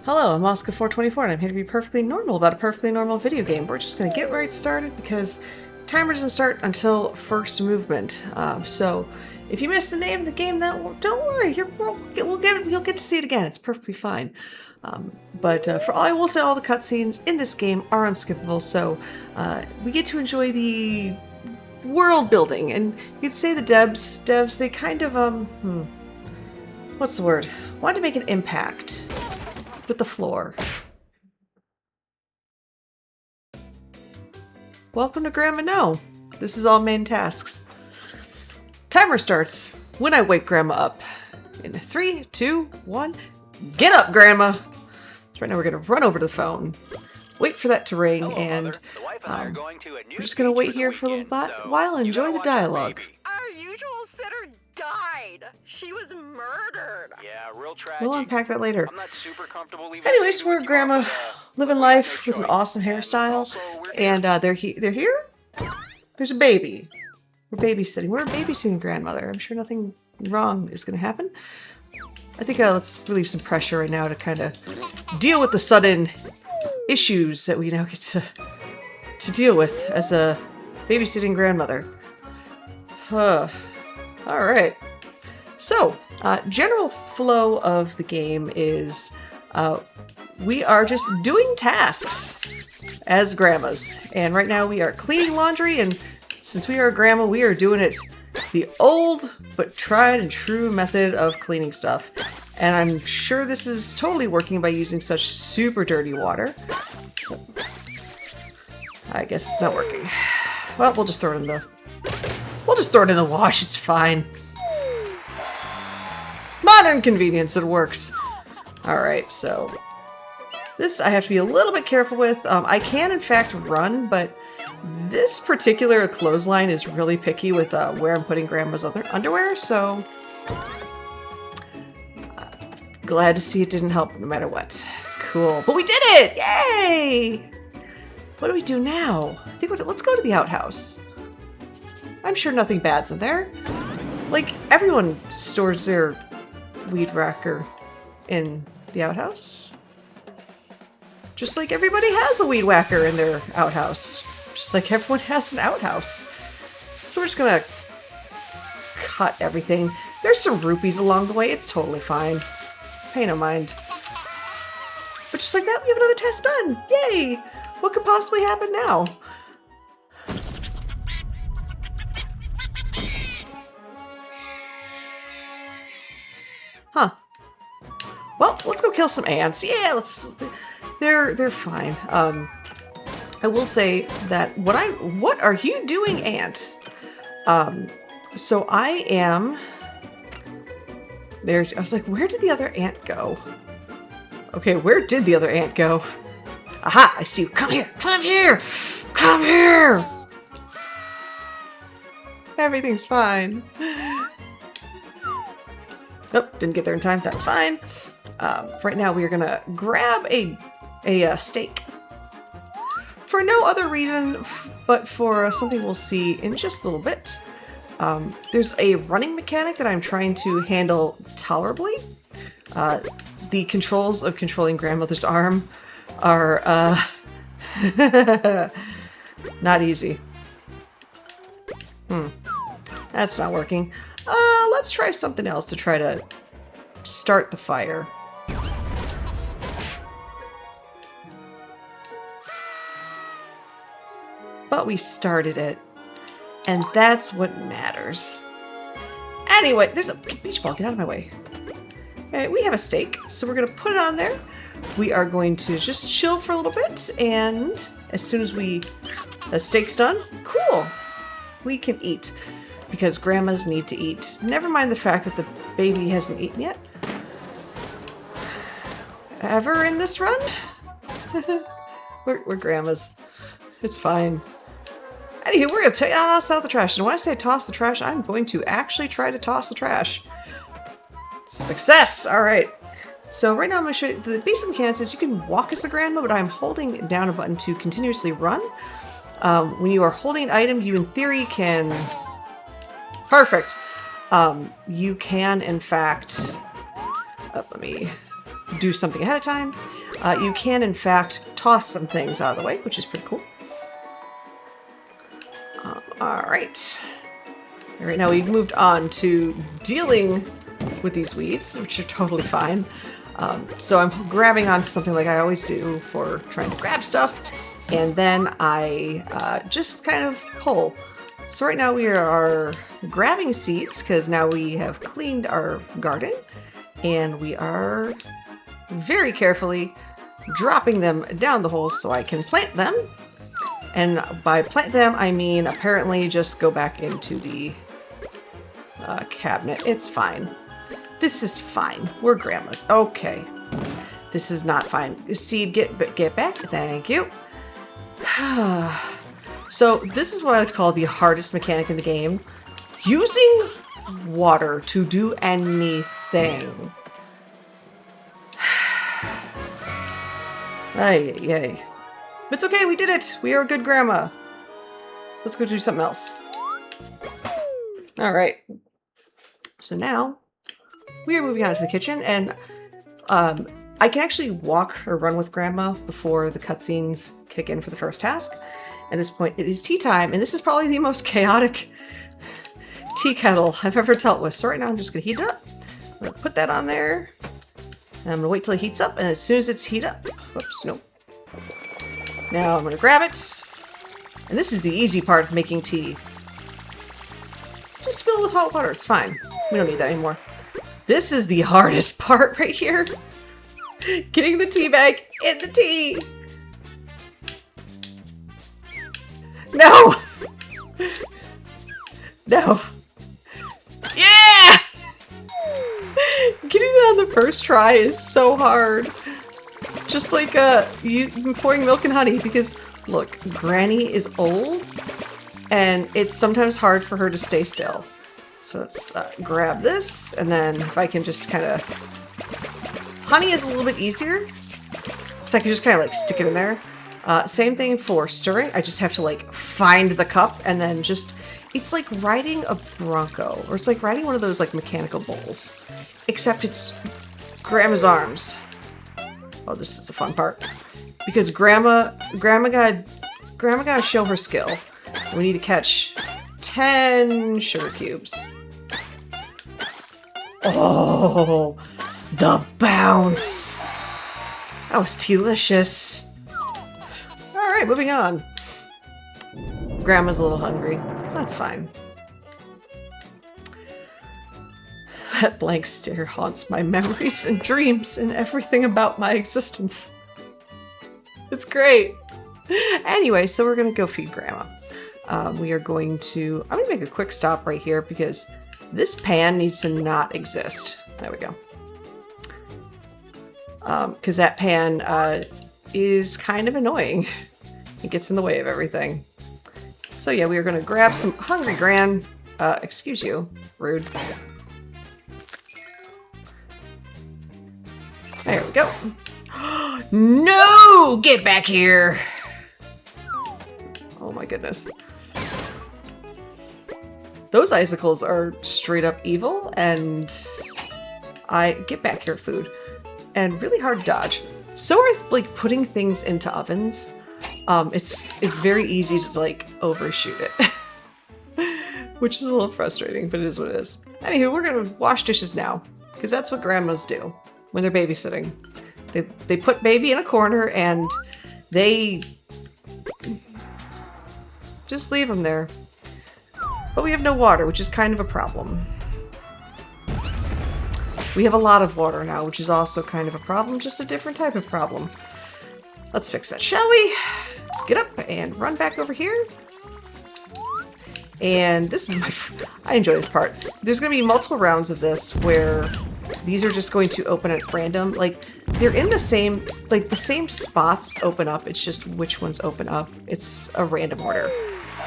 Hello, I'm Oscar424 and I'm here to be perfectly normal about a perfectly normal video game. We're just going to get right started because timer doesn't start until first movement. So if you missed the name of the game, don't worry. You'll get to see it again. It's perfectly fine. But for all I will say, all the cutscenes in this game are unskippable, so we get to enjoy the world building. And you'd say the devs, they kind of what's the word? Wanted to make an impact with the floor. Welcome to Grandma No. This is all main tasks. Timer starts when I wake Grandma up. In 3, 2, 1, get up, Grandma! So right now we're gonna run over to the phone, wait for that to ring, Hello, and are going to a new we're just gonna beach wait for the here for a little weekend, so while and you enjoy gotta the watch out for dialogue. baby. Our usual sitter died. She was murdered. Yeah, real tragic. We'll unpack that later. I'm not super comfortable leaving Anyways, the baby we're with you Grandma all, but, living we got life no with an choice. awesome And hairstyle, also, we're and here. they're here? There's a baby. We're babysitting. We're a babysitting grandmother. I'm sure nothing wrong is going to happen. I think let's relieve some pressure right now to kind of deal with the sudden issues that we now get to deal with as a babysitting grandmother. All right. So, general flow of the game is we are just doing tasks as grandmas. And right now we are cleaning laundry, and since we are a grandma, we are doing it the old but tried and true method of cleaning stuff. And I'm sure this is totally working by using such super dirty water. I guess it's not working. Well, we'll just throw it in the wash, it's fine. Modern convenience, it works. Alright, so this I have to be a little bit careful with. I can in fact run, but this particular clothesline is really picky with where I'm putting Grandma's other underwear, so glad to see it didn't help no matter what. Cool. But we did it! Yay! What do we do now? I think let's go to the outhouse. I'm sure nothing bad's in there. Like, everyone stores their weed whacker in the outhouse. Just like everybody has a weed whacker in their outhouse. Just like everyone has an outhouse. So we're just gonna cut everything. There's some rupees along the way. It's totally fine. Pay no mind. But just like that, we have another test done. Yay! What could possibly happen now? Huh. Well, let's go kill some ants. Yeah, they're fine. I will say that what are you doing, ant? So I was like, where did the other ant go? Okay, where did the other ant go? Aha, I see you. Come here, come here, come here. Everything's fine. Nope, didn't get there in time. That's fine. Right now we are gonna grab a steak. For no other reason, but for something we'll see in just a little bit. There's a running mechanic that I'm trying to handle tolerably. The controls of controlling Grandmother's arm are not easy. That's not working. Let's try something else to try to start the fire. But we started it, and that's what matters. Anyway, there's a beach ball. Get out of my way. Okay, we have a steak, so we're gonna put it on there. We are going to just chill for a little bit, and as soon as the steak's done, cool, we can eat. Because grandmas need to eat. Never mind the fact that the baby hasn't eaten yet. Ever in this run? we're grandmas. It's fine. Anywho, we're gonna toss out the trash. And when I say toss the trash, I'm going to actually try to toss the trash. Success! Alright. So right now I'm going to show you the basic mechanics is you can walk as a grandma, but I'm holding down a button to continuously run. When you are holding an item, you in theory can... Perfect! You can, in fact... let me do something ahead of time. You can, in fact, toss some things out of the way, which is pretty cool. All right. All right, now we've moved on to dealing with these weeds, which are totally fine. So I'm grabbing onto something like I always do for trying to grab stuff, and then I just kind of pull. So right now we are grabbing seeds because now we have cleaned our garden, and we are very carefully dropping them down the hole so I can plant them. And by plant them, I mean apparently just go back into the cabinet. It's fine. This is fine. We're grandmas. Okay. This is not fine. Seed, get back. Thank you. So this is what I like to call the hardest mechanic in the game. Using water to do anything. Ay, yay. It's okay, we did it! We are a good grandma. Let's go do something else. Alright. So now, we are moving on to the kitchen, and I can actually walk or run with grandma before the cutscenes kick in for the first task. At this point, it is tea time, and this is probably the most chaotic tea kettle I've ever dealt with. So right now, I'm just going to heat it up. I'm going to put that on there. And I'm going to wait till it heats up, and as soon as it's heated up... Oops, nope. Now I'm going to grab it. And this is the easy part of making tea. Just fill it with hot water. It's fine. We don't need that anymore. This is the hardest part right here. Getting the tea bag in the tea. No! No. Yeah! Getting that on the first try is so hard. Just like you pouring milk and honey, because look, Granny is old and it's sometimes hard for her to stay still. So let's grab this, and then if I can just kind of... Honey is a little bit easier, so I can just kind of like stick it in there. Same thing for stirring. I just have to like find the cup and then just... It's like riding a Bronco, or it's like riding one of those like mechanical bulls, except it's Grandma's arms. Oh, this is the fun part, because Grandma gotta show her skill. We need to catch 10 sugar cubes. Oh, the bounce! That was delicious. All right, moving on. Grandma's a little hungry. That's fine. That blank stare haunts my memories and dreams and everything about my existence. It's great. Anyway, so we're gonna go feed Grandma. We are going to... I'm gonna make a quick stop right here because this pan needs to not exist. There we go. Because that pan is kind of annoying. It gets in the way of everything. So yeah, we are gonna grab some hungry Gran. Excuse you. Rude. There we go. No! Get back here! Oh my goodness. Those icicles are straight up evil, and I get back here, food. And really hard to dodge. So are like putting things into ovens. It's very easy to like overshoot it. Which is a little frustrating, but it is what it is. Anywho, we're gonna wash dishes now, because that's what grandmas do when they're babysitting. They put baby in a corner and they just leave him there. But we have no water, which is kind of a problem. We have a lot of water now, which is also kind of a problem, just a different type of problem. Let's fix that, shall we? Let's get up and run back over here. And this is I enjoy this part. There's going to be multiple rounds of this where these are just going to open at random. Like, they're in the same, like, the same spots open up. It's just which ones open up. It's a random order.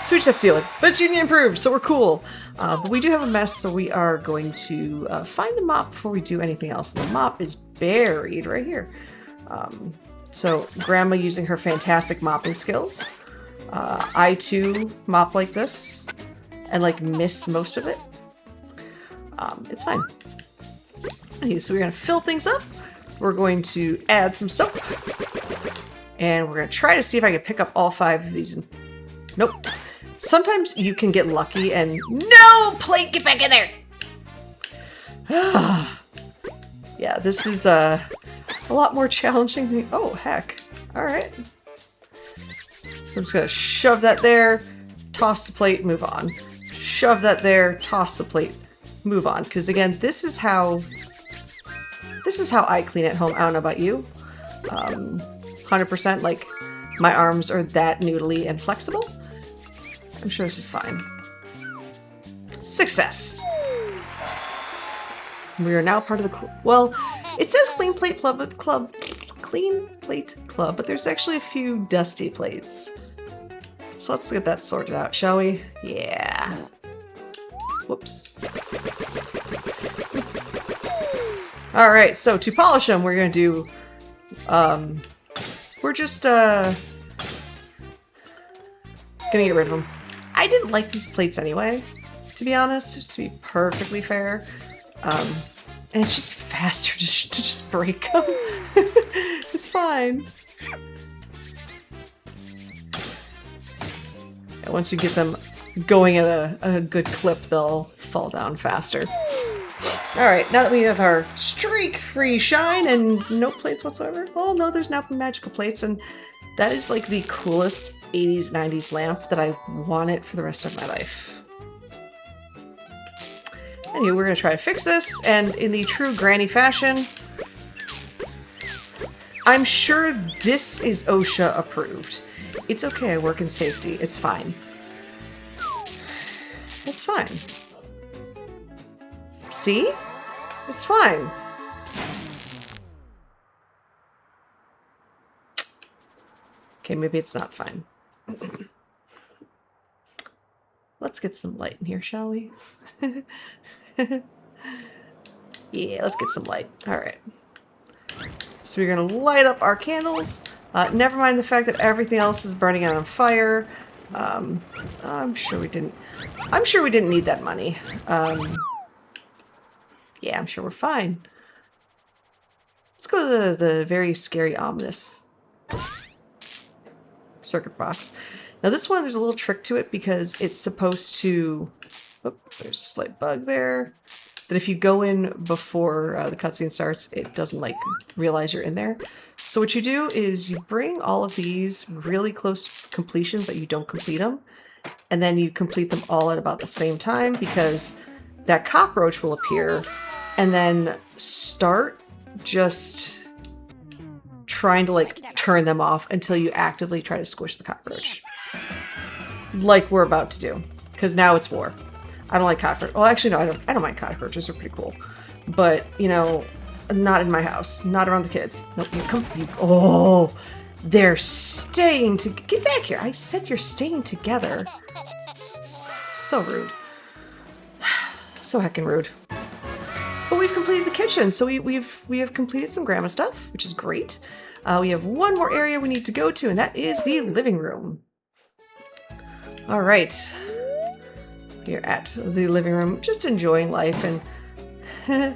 So we just have to deal with it. But it's Union approved, so we're cool. But we do have a mess, so we are going to find the mop before we do anything else. The mop is buried right here. So Grandma using her fantastic mopping skills. I too mop like this and like miss most of it. It's fine. Anyway, so we're gonna fill things up. we're going to add some soap. And we're going to try to see if I can pick up all 5 of these. Nope. Sometimes you can get lucky and... No! Plate, get back in there! Yeah, this is a lot more challenging than... Oh, heck. Alright. So I'm just going to shove that there, toss the plate, move on. Shove that there, toss the plate, move on. Because again, this is how I clean at home. I don't know about you. 100%, like, my arms are that noodly and flexible. I'm sure this is fine. Success! We are now part of the well, it says Clean Plate Club, Clean Plate Club, but there's actually a few dusty plates. So let's get that sorted out, shall we? Yeah. Whoops. Alright, so to polish them, we're gonna do, we're just, gonna get rid of them. I didn't like these plates anyway, to be honest, to be perfectly fair. And it's just faster to just break them. It's fine. And once you get them going at a good clip, they'll fall down faster. Alright, now that we have our streak-free shine and no plates whatsoever. Oh no, there's now magical plates, and that is like the coolest 80s, 90s lamp that I want it for the rest of my life. Anyway, we're going to try to fix this, and in the true granny fashion, I'm sure this is OSHA approved. It's okay, I work in safety. It's fine. It's fine. See? It's fine. Okay, maybe it's not fine. Let's get some light in here, shall we? Yeah, let's get some light. Alright. So we're gonna light up our candles. Never mind the fact that everything else is burning out on fire. I'm sure we didn't need that money. Yeah, I'm sure we're fine. Let's go to the very scary, ominous circuit box. Now this one, there's a little trick to it because it's supposed to... Oh, there's a slight bug there. That if you go in before the cutscene starts, it doesn't, like, realize you're in there. So what you do is you bring all of these really close to completion, but you don't complete them. And then you complete them all at about the same time because that cockroach will appear and then start just trying to, like, turn them off until you actively try to squish the cockroach. Like we're about to do. Because now it's war. I don't like cockroaches. Well, actually, no, I don't mind cockroaches. They're pretty cool. But, you know, not in my house. Not around the kids. Nope, oh, they're staying to get back here. I said you're staying together. So rude. So heckin' rude. But we've completed the kitchen. So we have completed some grandma stuff, which is great. We have one more area we need to go to, and that is the living room. All right. Here at the living room, just enjoying life and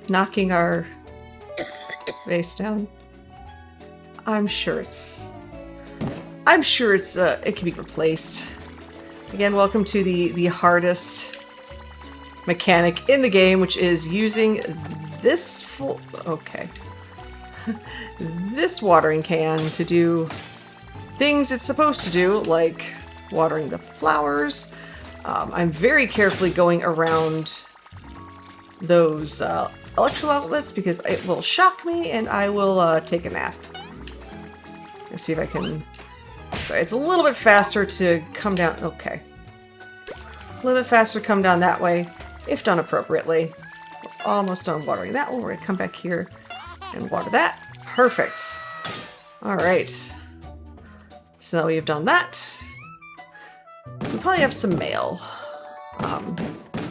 knocking our vase down. I'm sure it can be replaced. Again, welcome to the hardest mechanic in the game, which is using this this watering can to do things it's supposed to do, like watering the flowers. I'm very carefully going around those electrical outlets because it will shock me and I will take a nap. Let's see if I can... Sorry, it's a little bit faster to come down... Okay. A little bit faster to come down that way, if done appropriately. We're almost done watering that one. We're going to come back here and water that. Perfect. Alright. So now we have done that. We probably have some mail.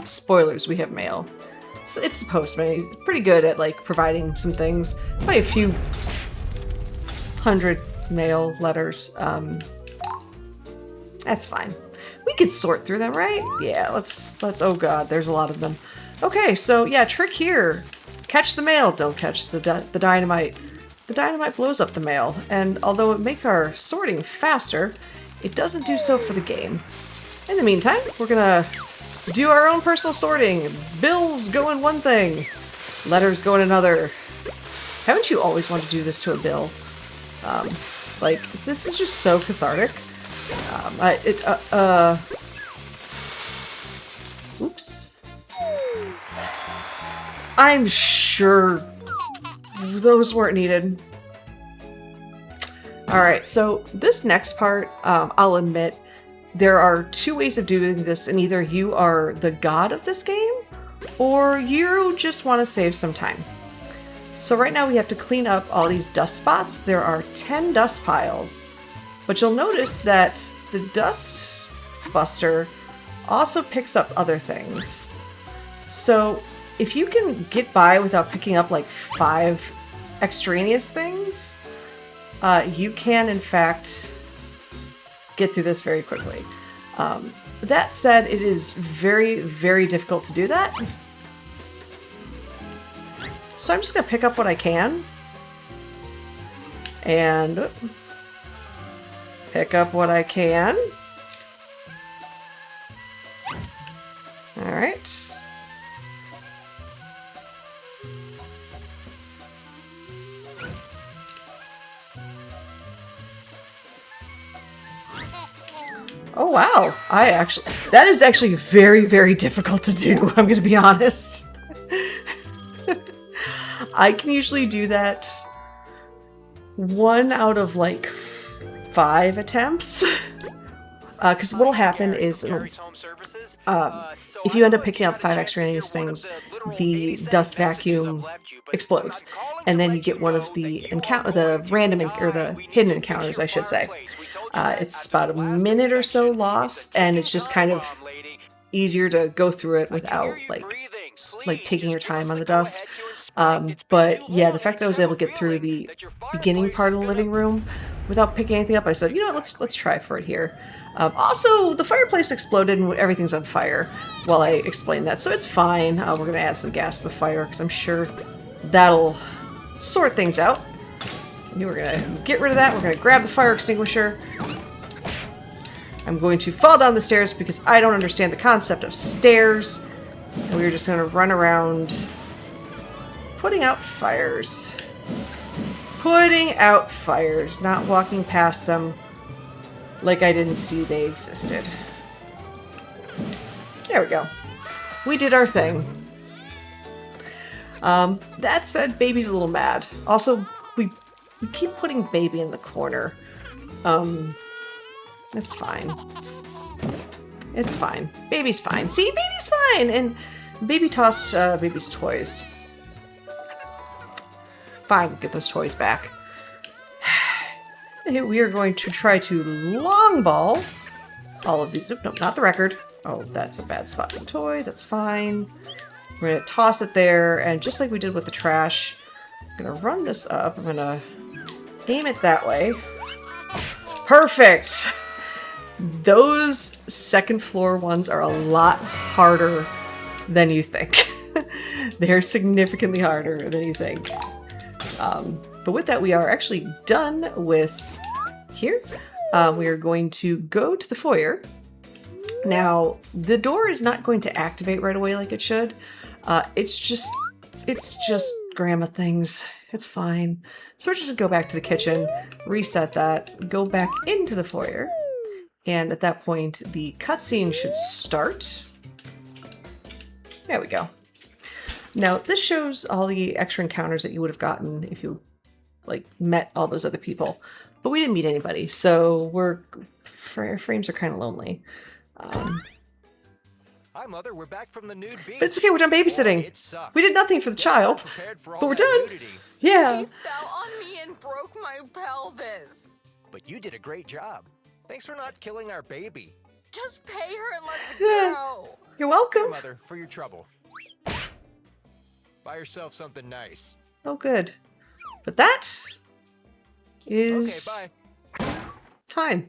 Spoilers, we have mail. So it's the postman. He's pretty good at, like, providing some things. Probably a few 100 mail letters. That's fine. We could sort through them, right? Yeah, let's, oh god, there's a lot of them. Okay, so yeah, trick here. Catch the mail. Don't catch the dynamite. The dynamite blows up the mail, and although it makes our sorting faster, it doesn't do so for the game. In the meantime, we're gonna do our own personal sorting. Bills go in one thing, letters go in another. Haven't you always wanted to do this to a bill? Like, this is just so cathartic. Oops. I'm sure those weren't needed. Alright, so this next part, I'll admit, there are two ways of doing this, and either you are the god of this game, or you just want to save some time. So right now we have to clean up all these dust spots. There are 10 dust piles, but you'll notice that the dust buster also picks up other things. So if you can get by without picking up like 5 extraneous things, you can in fact get through this very quickly. That said, it is very, very difficult to do that. So I'm just going to pick up what I can. And pick up what I can. Alright. Oh wow, that is actually very, very difficult to do, I'm gonna be honest. I can usually do that 1 out of like 5 attempts. Because what'll happen is, if you end up picking up 5 extraneous things, the dust vacuum explodes. And then you get one of the random, or the hidden encounters, I should say. It's about a minute or so lost, and it's just kind of easier to go through it without like taking your time on the dust. But yeah, the fact that I was able to get through the beginning part of the living room without picking anything up, I said, you know what, let's try for it here. Also, the fireplace exploded and everything's on fire while I explained that, so it's fine. We're going to add some gas to the fire because I'm sure that'll sort things out. We're going to get rid of that. We're going to grab the fire extinguisher. I'm going to fall down the stairs because I don't understand the concept of stairs. And we're just going to run around putting out fires. Putting out fires, not walking past them like I didn't see they existed. There we go. We did our thing. That said, Baby's a little mad. Also, we keep putting Baby in the corner. It's fine. It's fine. Baby's fine. See, Baby's fine! And Baby tossed Baby's toys. Fine, we'll get those toys back. And we are going to try to long ball all of these. No, not the record. Oh, that's a bad spot for the toy. That's fine. We're going to toss it there, and just like we did with the trash, I'm going to run this up. I'm going to aim it that way. Perfect! Those second floor ones are a lot harder than you think. They're significantly harder than you think. But with that, we are actually done with here. We are going to go to the foyer. Now, the door is not going to activate right away like it should. It's just grandma things. It's fine. So we're just gonna go back to the kitchen, reset that, go back into the foyer, and at that point, the cutscene should start. There we go. Now, this shows all the extra encounters that you would have gotten if you met all those other people. But we didn't meet anybody, so our frames are kind of lonely. Hi, Mother. We're back from the nude beach. But it's okay, we're done babysitting. We did nothing for the child, but we're done. Yeah. He fell on me and broke my pelvis. But you did a great job. Thanks for not killing our baby. Just pay her and let it go. You're Here, welcome. Mother, for your trouble. Buy yourself something nice. Oh, good. But that is Okay, bye. time.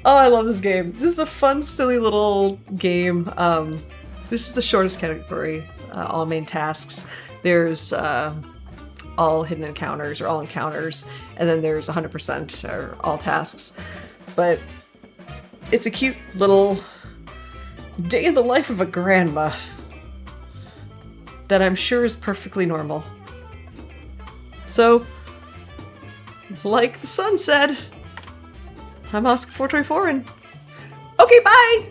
Oh, I love this game. This is a fun, silly little game. This is the shortest category, all main tasks. There's all hidden encounters or all encounters, and then there's 100% or all tasks. But it's a cute little day in the life of a grandma that I'm sure is perfectly normal. So, like the sun said, I'm Oscar424 and okay, bye!